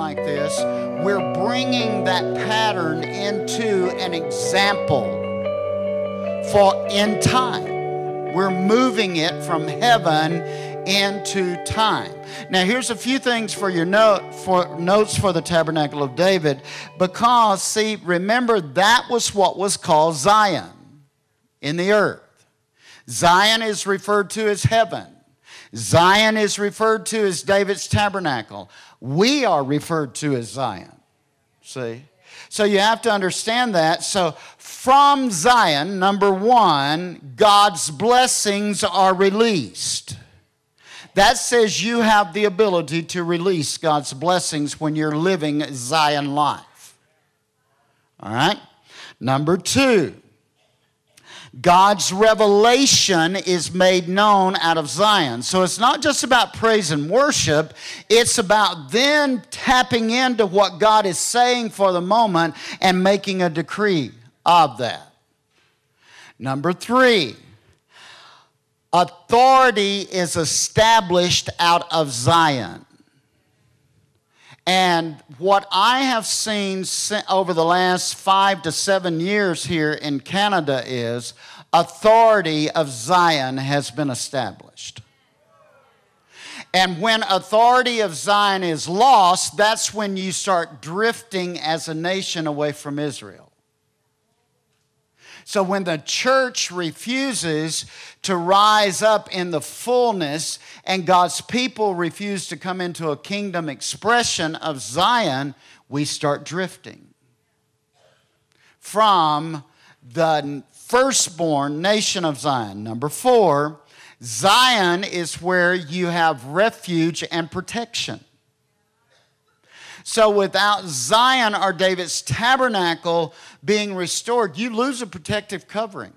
like this, we're bringing that pattern into an example for in time. We're moving it from heaven into time. Now, here's a few things for your notes for the Tabernacle of David, because, see, remember, that was what was called Zion in the earth. Zion is referred to as heaven. Zion is referred to as David's tabernacle. We are referred to as Zion. See? So you have to understand that. So from Zion, number one, God's blessings are released. That says you have the ability to release God's blessings when you're living Zion life. All right? Number two, God's revelation is made known out of Zion. So it's not just about praise and worship. It's about then tapping into what God is saying for the moment and making a decree of that. Number three, authority is established out of Zion. And what I have seen over the last 5 to 7 years here in Canada is authority of Zion has been established. And when authority of Zion is lost, that's when you start drifting as a nation away from Israel. So when the church refuses to rise up in the fullness and God's people refuse to come into a kingdom expression of Zion, we start drifting from the firstborn nation of Zion. Number four, Zion is where you have refuge and protection. So without Zion or David's tabernacle being restored, you lose a protective covering.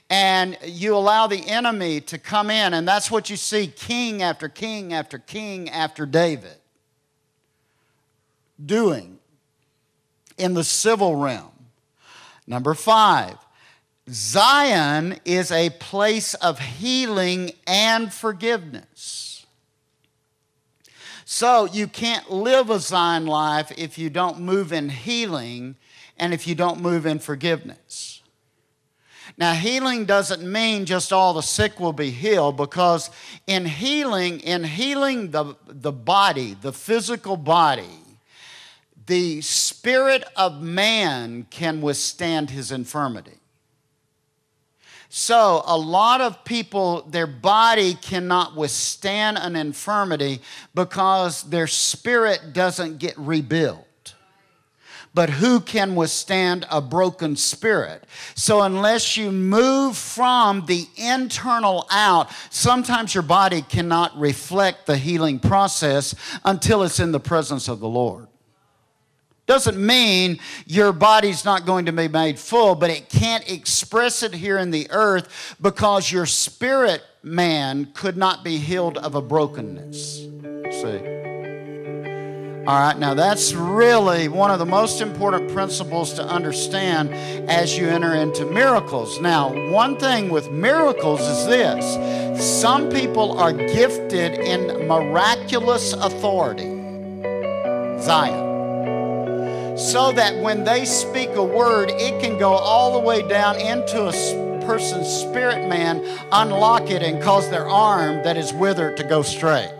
And you allow the enemy to come in, and that's what you see king after king after king after David doing in the civil realm. Number five, Zion is a place of healing and forgiveness. So you can't live a Zion life if you don't move in healing and if you don't move in forgiveness. Now, healing doesn't mean just all the sick will be healed, because in healing the body, the physical body, the spirit of man can withstand his infirmity. So a lot of people, their body cannot withstand an infirmity because their spirit doesn't get rebuilt. But who can withstand a broken spirit? So unless you move from the internal out, sometimes your body cannot reflect the healing process until it's in the presence of the Lord. Doesn't mean your body's not going to be made full, but it can't express it here in the earth because your spirit man could not be healed of a brokenness. See? All right, now that's really one of the most important principles to understand as you enter into miracles. Now, one thing with miracles is this: some people are gifted in miraculous authority, Zion. So that when they speak a word, it can go all the way down into a person's spirit man, unlock it, and cause their arm that is withered to go straight.